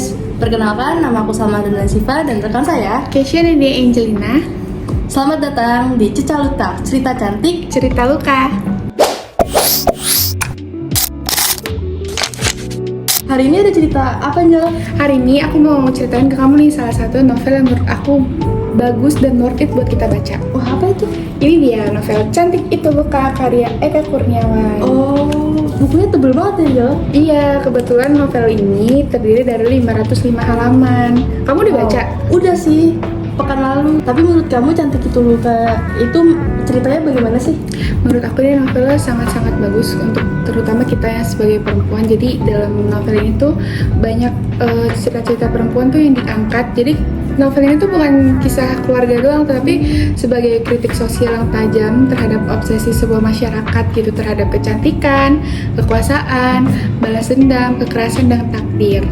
guys, perkenalkan nama aku Salma dan Siva dan rekan saya. Kesha dan dia Angelina. Selamat datang di Cecaluta, cerita cantik, Cerita luka. Hari ini ada cerita apa, Angel? Hari ini aku mau ceritain ke kamu nih salah satu novel yang menurut aku bagus dan worth it buat kita baca. Wah, apa itu? Ini dia novel Cantik Itu Luka karya Eka Kurniawan. Oh, bukunya tebel banget ya, Angel? Iya, kebetulan novel ini terdiri dari 505 halaman. Kamu udah baca? Udah sih, pekan lalu. Tapi menurut kamu Cantik Itu Luka itu ceritanya bagaimana sih? Menurut aku ini novelnya sangat-sangat bagus untuk terutama kita yang sebagai perempuan. Jadi dalam novel ini tuh banyak cerita-cerita perempuan tuh yang diangkat. Jadi novel ini tuh bukan kisah keluarga doang, tapi sebagai kritik sosial yang tajam terhadap obsesi sebuah masyarakat gitu terhadap kecantikan, kekuasaan, balas dendam, kekerasan, dan takdir.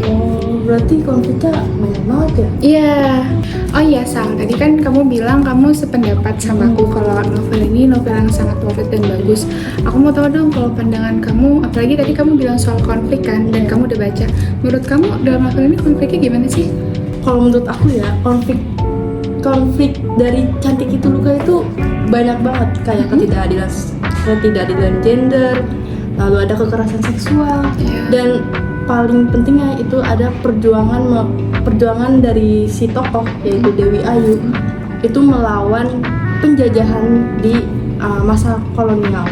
Oh, berarti konfliknya banyak banget ya? Iya. Oh iya, Sang. Tadi kan kamu bilang kamu sependapat sama aku kalau novel ini novel yang sangat worth it dan bagus. Aku mau tahu dong kalau pandangan kamu, apalagi tadi kamu bilang soal konflik kan, dan kamu udah baca. Menurut kamu dalam novel ini konfliknya gimana sih? Kalau menurut aku ya, konflik dari Cantik Itu Luka itu banyak banget, kayak ketidakadilan gender, lalu ada kekerasan seksual, dan paling pentingnya itu ada perjuangan dari si tokoh yaitu Dewi Ayu itu melawan penjajahan di masa kolonial.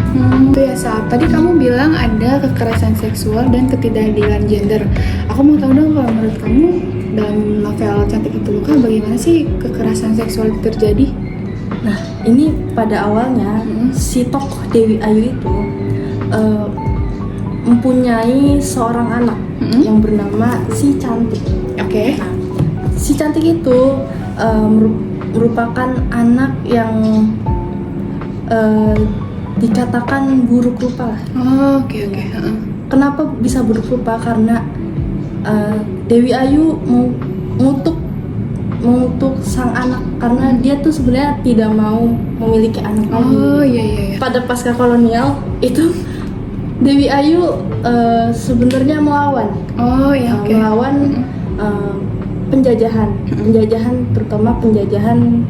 Itu ya, Sab. Tadi kamu bilang ada kekerasan seksual dan ketidakadilan gender. Aku mau tahu dong kalau menurut kamu dalam novel Cantik Itu Luka bagaimana sih kekerasan seksual itu terjadi? Nah, ini pada awalnya si tokoh Dewi Ayu itu mempunyai seorang anak yang bernama si Cantik. Oke. Nah, si Cantik itu merupakan anak yang dikatakan buruk rupa lah. Oh, oke. Kenapa bisa buruk rupa? Karena Dewi Ayu mengutuk sang anak karena dia tuh sebenarnya tidak mau memiliki anak lagi. Oh, iya. Pada pasca kolonial itu Dewi Ayu sebenarnya melawan. Oh, iya, oke. Melawan penjajahan terutama penjajahan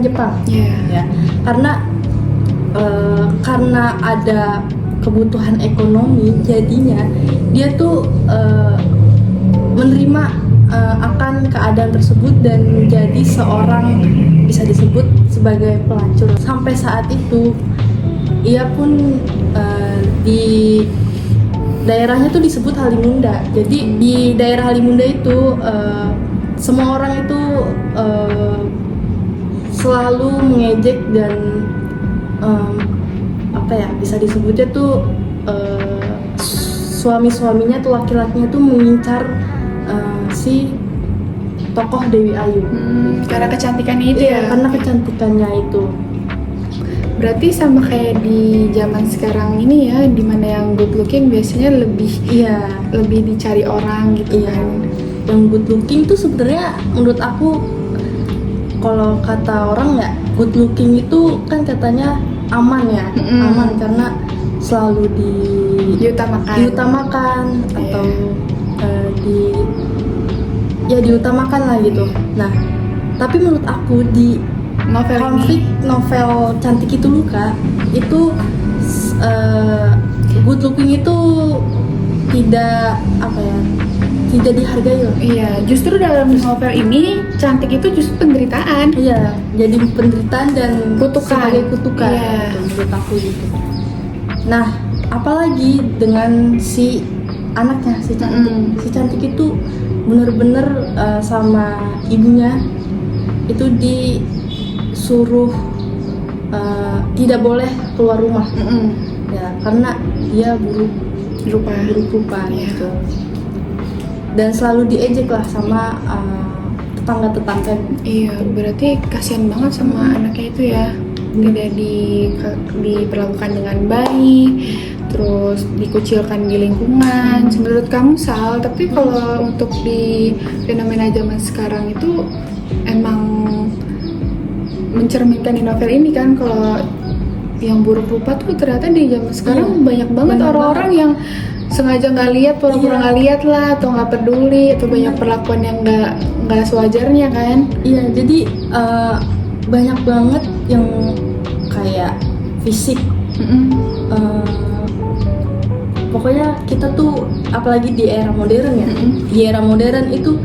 Jepang. Iya. Ya. Karena ada kebutuhan ekonomi, jadinya dia tuh menerima akan keadaan tersebut dan menjadi seorang bisa disebut sebagai pelacur. Sampai saat itu ia pun di daerahnya tuh disebut Halimunda. Jadi di daerah Halimunda itu semua orang itu selalu mengejek dan bisa disebutnya tuh suami-suaminya tuh laki-lakinya tuh mengincar si tokoh Dewi Ayu. Karena kecantikannya itu ya? Karena kecantikannya itu. Berarti sama kayak di zaman sekarang ini ya, dimana yang good looking biasanya lebih dicari orang gitu kan. Yang good looking tuh sebenarnya menurut aku, kalau kata orang ya, good looking itu kan katanya aman ya, aman karena selalu diutamakan atau diutamakan lah gitu. Nah, tapi menurut aku di novel Cantik Itu Luka itu good looking itu tidak dihargai loh. Iya, justru dalam novel ini cantik itu justru penderitaan. Iya, jadi penderitaan dan sebagai kutukan. Iya. Gitu, menurut aku gitu. Nah, apalagi dengan si anaknya si Cantik. Si Cantik itu bener-bener sama ibunya itu disuruh tidak boleh keluar rumah. Ya, karena dia buruk rupa gitu. Dan selalu diejek lah sama tetangga-tetangga. Iya, berarti kasihan banget sama anaknya itu ya. Tidak diperlakukan dengan baik, terus dikucilkan di lingkungan. Menurut kamu, Sal, tapi kalau untuk di fenomena zaman sekarang itu emang mencerminkan di novel ini kan, kalau yang buruk rupa tuh ternyata di zaman sekarang banyak banget orang-orang yang sengaja nggak lihat, pura-pura Iya. nggak lihat lah, atau nggak peduli, atau banyak perlakuan yang nggak sewajarnya kan. Iya, jadi banyak banget yang kayak fisik. Eh, Pokoknya kita tuh apalagi di era modern ya. Di era modern itu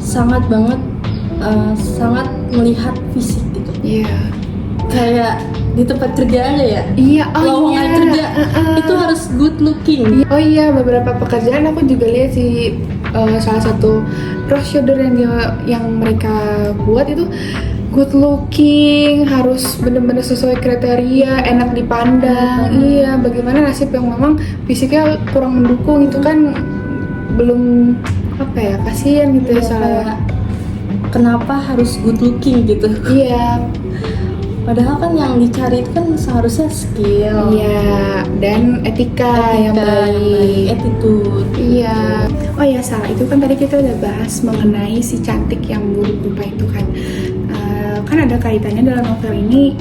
sangat banget sangat melihat fisik gitu. Iya. Kayak di tempat kerja aja ya. Iya, Lowongan kerja itu harus good looking. Oh iya, beberapa pekerjaan aku juga lihat sih, salah satu prosedur yang mereka buat itu good looking, harus benar-benar sesuai kriteria, enak dipandang. Iya, bagaimana nasib yang memang fisiknya kurang mendukung itu kan belum apa ya, kasihan gitu ya salah. Kayak, kenapa harus good looking gitu? Iya, Padahal kan yang dicari itu kan seharusnya skill, iya, dan etika yang baik. attitude. Iya. Oh ya salah, itu kan tadi kita udah bahas mengenai si cantik yang buruk rupa itu kan. Kan ada kaitannya dalam novel ini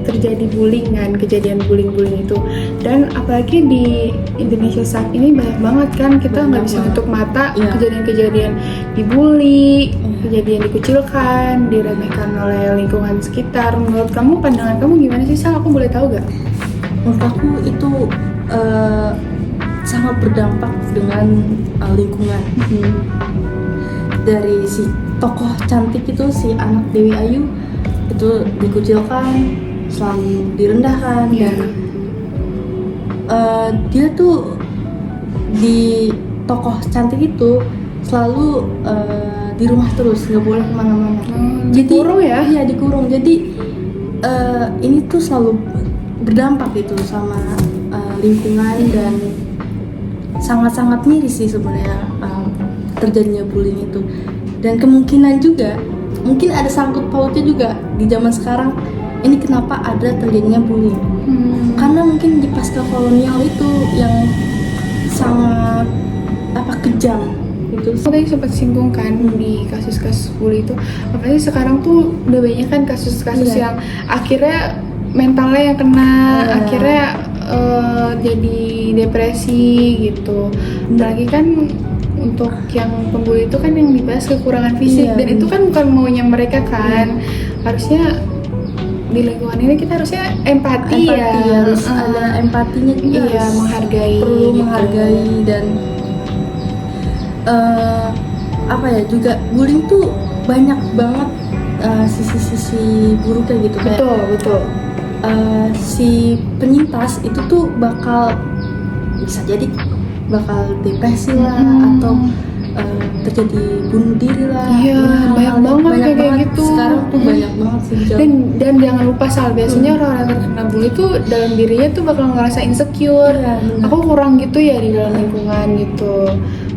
terjadi bullying kan, kejadian bullying itu. Dan apalagi di Indonesia saat ini banyak banget kan, kita nggak bisa tutup mata Iya. kejadian-kejadian dibully, kejadian dikucilkan, diremehkan oleh lingkungan sekitar. Menurut kamu, pandangan kamu gimana sih Sal? Aku boleh tahu gak? Menurut aku itu sangat berdampak dengan lingkungan. Dari si tokoh cantik itu, si anak Dewi Ayu itu dikucilkan, selalu direndahkan. Iya. Dan dia tuh di tokoh cantik itu selalu di rumah terus, nggak boleh kemana-mana. Dikurung ya? Iya, dikurung. Jadi ini tuh selalu berdampak gitu sama lingkungan dan sangat-sangat miris sih sebenarnya terjadinya bullying itu. Dan kemungkinan juga mungkin ada sangkut pautnya juga di zaman sekarang ini kenapa ada terjadinya bullying. Karena mungkin di pasca kolonial itu yang sangat kejam itu. Aku tadi sempat singgung kan di kasus-kasus bully itu, apalagi sekarang tuh udah banyak kan kasus-kasus Iya. yang akhirnya mentalnya yang kena, akhirnya jadi depresi gitu. Apalagi kan untuk yang pembuli itu kan yang dibahas kekurangan fisik, Iya, dan itu kan bukan maunya mereka kan. Harusnya di lingkungan ini kita harusnya empati ya, harus ada empatinya juga, iya, harus menghargai perlu gitu. menghargai. Dan juga bullying tuh banyak banget sisi-sisi buruknya gitu. Kayak, Betul. si penyintas itu tuh bisa jadi bakal depresi lah, atau terjadi bunuh diri lah. Iya, banyak banget kayak gitu. Sekarang tuh banyak banget sih. Dan jangan lupa Sal, biasanya orang-orang yang terkena bully tuh dalam dirinya tuh bakal ngerasa insecure. Iya, benar. Aku kurang gitu ya di dalam lingkungan gitu.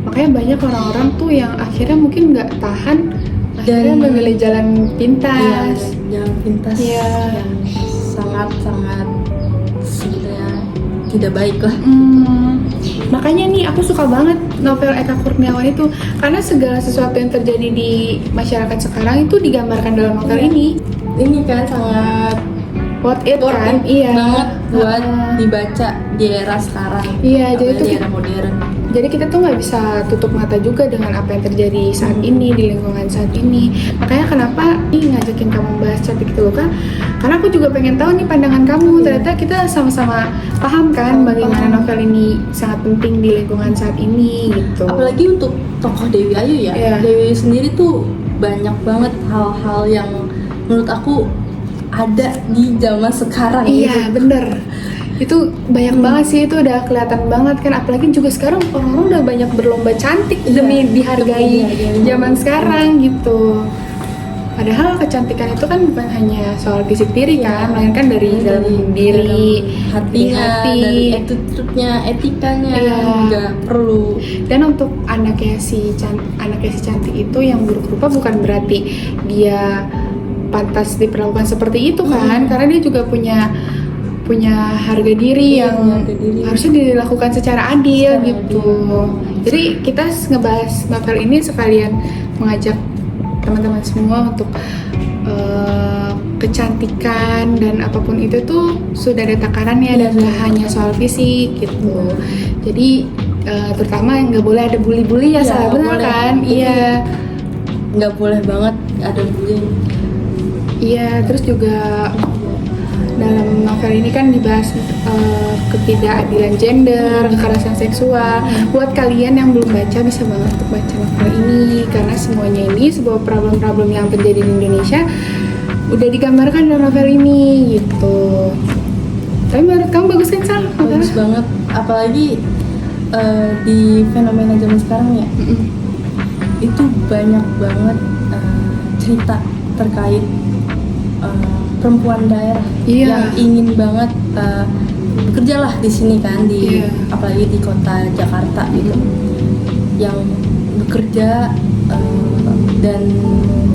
Makanya banyak orang-orang tuh yang akhirnya mungkin nggak tahan, akhirnya memilih jalan pintas. Jalan pintas Iya. yang sangat-sangat sebenarnya tidak baik lah. Makanya nih aku suka banget novel Eka Kurniawan itu, karena segala sesuatu yang terjadi di masyarakat sekarang itu digambarkan dalam novel ini. Ini kan sangat Worth it kan? it banget buat dibaca di era sekarang. Iya, jadi Apalagi tuh di era modern. Jadi kita tuh nggak bisa tutup mata juga dengan apa yang terjadi saat ini di lingkungan saat ini. Makanya kenapa nih ngajakin kamu bahas Cantik Itu Luka? Karena aku juga pengen tahu nih pandangan kamu. Ternyata kita sama-sama paham kan bagaimana novel ini sangat penting di lingkungan saat ini gitu. Apalagi untuk tokoh Dewi Ayu ya. Iya. Dewi Ayu sendiri tuh banyak banget hal-hal yang menurut aku ada di zaman sekarang. Iya, gitu. bener. Itu banyak banget sih, itu udah kelihatan banget kan. Apalagi juga sekarang orang-orang udah banyak berlomba cantik Iya, demi dihargai demi dihargai. zaman sekarang gitu. Padahal kecantikan itu kan bukan hanya soal fisik diri kan, melainkan dari dalam diri, hatinya, hati. dari attitude-nya, etikanya Iya. juga perlu. Dan untuk anaknya si cantik itu yang buruk rupa bukan berarti dia pantas diperlakukan seperti itu kan, karena dia juga punya harga diri Iya, yang harga diri. harusnya dilakukan secara adil Secara gitu. Jadi kita ngebahas novel ini sekalian mengajak teman-teman semua untuk kecantikan dan apapun itu tuh sudah ada takarannya dan gak hanya soal fisik gitu. Jadi terutama nggak boleh ada bully-bully ya, Iya, salah nggak benar boleh. kan? Itu Iya. nggak boleh banget ada bullying. Iya, terus juga dalam novel ini kan dibahas ketidakadilan gender, kekerasan seksual. Buat kalian yang belum baca bisa banget untuk baca novel ini karena semuanya ini sebuah problem-problem yang terjadi di Indonesia udah digambarkan dalam novel ini gitu. Tapi menurut kamu bagus kan Sal? Bagus banget, apalagi di fenomena zaman sekarang ya. Itu banyak banget cerita terkait perempuan daerah Iya. yang ingin banget bekerja lah di sini kan, di Iya. apalagi di kota Jakarta gitu, yang bekerja dan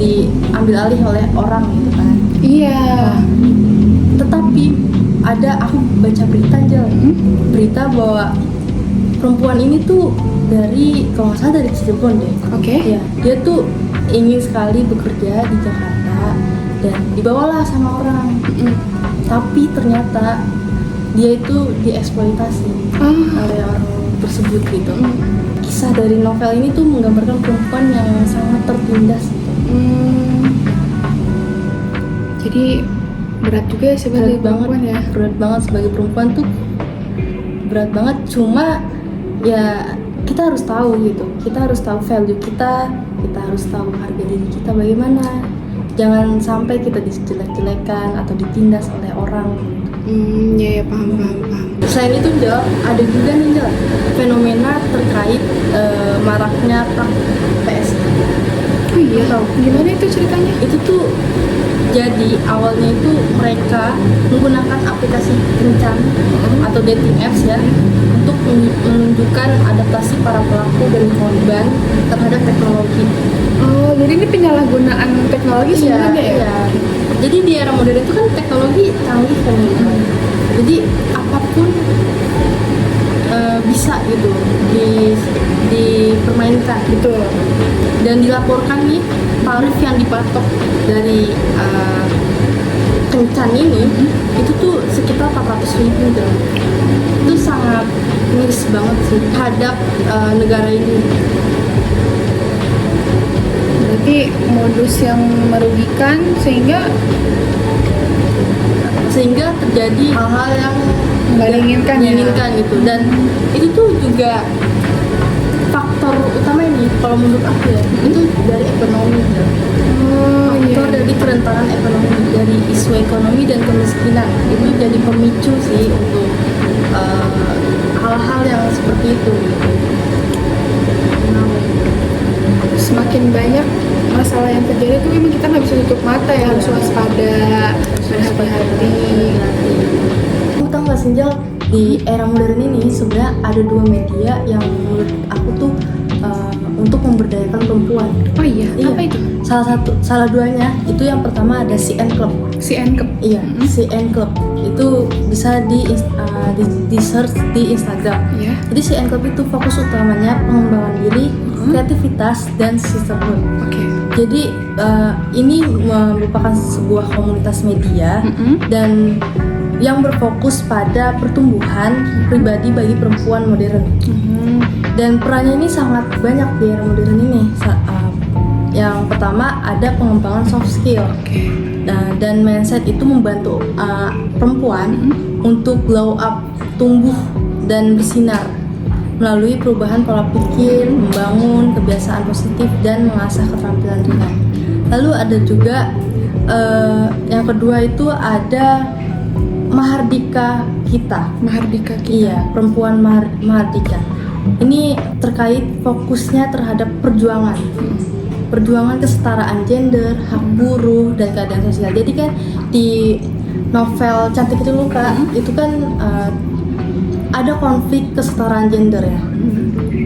diambil alih oleh orang gitu kan. Iya. Tetapi aku baca berita aja, berita bahwa perempuan ini tuh dari, kalau nggak salah dari Cirebon deh. Oke. Ya, dia tuh ingin sekali bekerja di Jakarta dan dibawalah sama orang. Tapi ternyata dia itu dieksploitasi oleh orang tersebut gitu. Kisah dari novel ini tuh menggambarkan perempuan yang sangat tertindas gitu. Jadi berat juga ya sebagai perempuan ya. Berat banget sebagai perempuan tuh, berat banget. Cuma ya kita harus tahu gitu, kita harus tahu value kita harus tahu harga diri kita bagaimana. Jangan sampai kita dijelek-jelekan atau ditindas oleh orang. Ya paham. Selain itu Jel, ada juga nih Jel, fenomena terkait maraknya PS. Oh iya. Gimana itu ceritanya? Itu tuh jadi awalnya itu mereka menggunakan aplikasi kencan atau dating apps ya untuk menunjukkan adaptasi para pelaku dan korban terhadap teknologi. Oh, jadi ini penyalahgunaan teknologi sebenarnya ya? Iya. Jadi di era modern itu kan teknologi canggih kan gitu. Jadi apapun bisa gitu dipermainkan. Betul. Dan dilaporkan nih tarif yang dipatok dari kencan ini itu tuh sekitar 400.000 gitu. Itu sangat miris banget sih terhadap negara ini. Berarti modus yang merugikan sehingga terjadi hal-hal yang nggak diinginkan ya? gitu. Dan itu tuh juga faktor utama ini kalau menurut aku ya, itu dari ekonomi ya. Faktor dari kerentanan ekonomi, dari isu ekonomi dan kemiskinan itu jadi pemicu sih untuk hal-hal yang seperti itu gitu. Semakin banyak masalah yang terjadi itu memang kita nggak bisa tutup mata ya, harus waspada, berhati-hati. Aku tahu nggak sih Jel, di era modern ini sebenarnya ada dua media yang menurut aku tuh untuk memberdayakan perempuan. Oh iya, apa itu? Salah duanya itu yang pertama ada CN Club. CN Club. Iya, CN Club itu bisa di search di Instagram. Iya. Jadi CN Club itu fokus utamanya pengembangan diri, kreativitas dan sisterhood. Oke. Jadi ini merupakan sebuah komunitas media dan yang berfokus pada pertumbuhan pribadi bagi perempuan modern. Dan perannya ini sangat banyak di era modern ini. Yang pertama ada pengembangan soft skill. Dan mindset itu membantu perempuan untuk glow up, tumbuh dan bersinar melalui perubahan pola pikir, membangun kebiasaan positif dan mengasah keterampilan diri. Lalu ada juga yang kedua itu ada Mahardika Kita. Mahardika Kita. Iya, perempuan Mahardika. Ini terkait fokusnya terhadap perjuangan kesetaraan gender, hak buruh dan keadaan sosial. Jadi kan di novel Cantik Itu Luka itu kan ada konflik kesetaraan gender ya.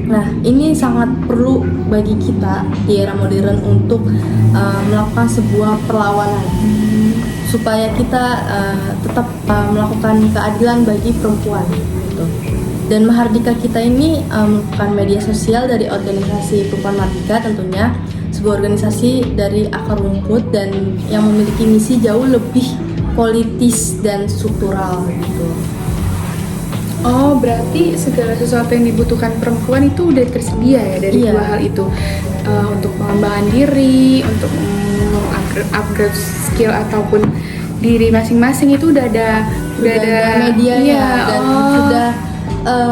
Nah, ini sangat perlu bagi kita di era modern untuk melakukan sebuah perlawanan supaya kita tetap melakukan keadilan bagi perempuan gitu. Dan Mahardika Kita ini merupakan media sosial dari organisasi Perempuan Mardika, tentunya sebuah organisasi dari akar rumput dan yang memiliki misi jauh lebih politis dan struktural gitu. Oh, berarti segala sesuatu yang dibutuhkan perempuan itu udah tersedia ya dari Iya. dua hal itu. Untuk pengembangan diri, untuk upgrade skill ataupun diri masing-masing itu udah ada medianya iya, dan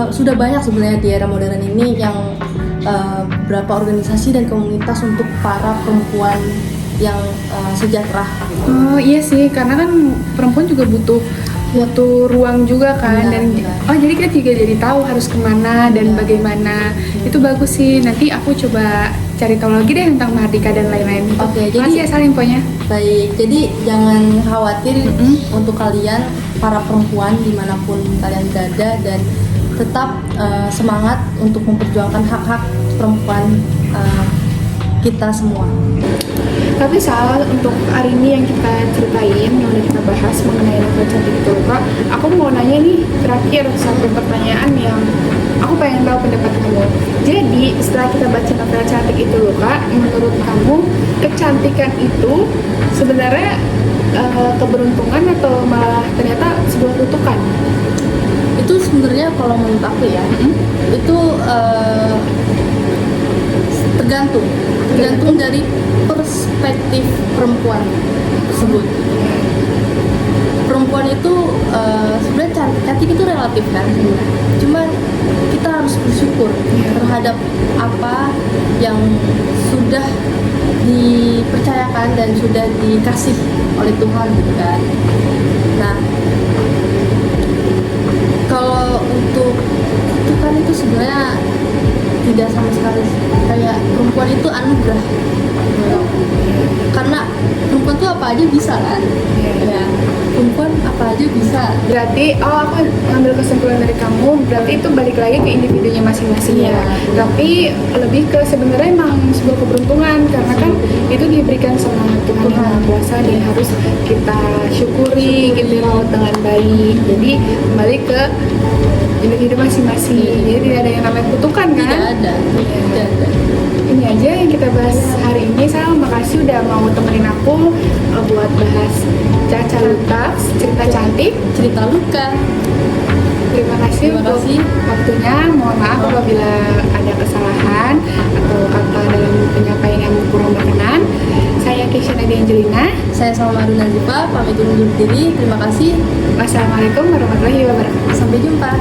sudah banyak sebenarnya di era modern ini yang beberapa organisasi dan komunitas untuk para perempuan yang sejahtera. Oh iya sih, karena kan perempuan juga butuh ruang juga kan. Benar, Dan benar. jadi kita juga jadi tahu harus kemana dan Iya. bagaimana. Itu bagus sih. Nanti aku coba cari tahu lagi deh tentang Mardika dan lain-lain. Oke, jadi- makasih ya Sal infonya. Baik, jadi jangan khawatir Mm-mm. untuk kalian para perempuan dimanapun kalian berada, dan tetap semangat untuk memperjuangkan hak-hak perempuan kita semua. Tapi Sal, untuk hari ini yang kita ceritain, yang udah kita bahas mengenai novel Cantik Itu Luka, aku mau nanya nih terakhir satu pertanyaan yang aku pengen tahu pendapat kamu. Jadi setelah kita baca novel Cantik Itu Luka, menurut kamu kecantikan itu sebenarnya keberuntungan atau malah ternyata sebuah kutukan? Itu sebenarnya kalau menurut aku ya, itu tergantung dari perspektif perempuan tersebut. Perempuan itu sebenarnya cantik itu relatif kan, cuman kita harus bersyukur terhadap apa yang sudah dipercayakan dan sudah dikasih oleh Tuhan gitu kan. Nah, kalau untuk itu kan itu sebenarnya tidak sama sekali, kayak perempuan itu anugerah menurut aku. Karena perempuan tuh apa aja bisa kan, ya perempuan apa aja bisa. Berarti, aku ngambil kesimpulan dari kamu, berarti itu balik lagi ke individunya masing-masing ya. Iya. Tapi lebih ke sebenarnya emang sebuah keberuntungan, karena kan itu diberikan sama Tuhan Yang Maha Kuasa dan harus kita syukuri, gitu, rawat dengan baik. Jadi kembali ke individu masing-masing. Jadi tidak ada yang namanya kutukan kan? Tidak ada. Ini aja yang kita bahas hari ini. Sal, makasih udah mau temenin aku buat bahas Caca Luka, cerita cantik. Cerita luka. Terima kasih Terima untuk kasih. waktunya. Mohon maaf apabila ada kesalahan atau kata dalam penyampaian yang kurang berkenan. Saya Keisha Nadia Angelina. Saya Salma Aruna Ziva, pamit undur diri. Terima kasih. Wassalamualaikum warahmatullahi wabarakatuh. Sampai jumpa.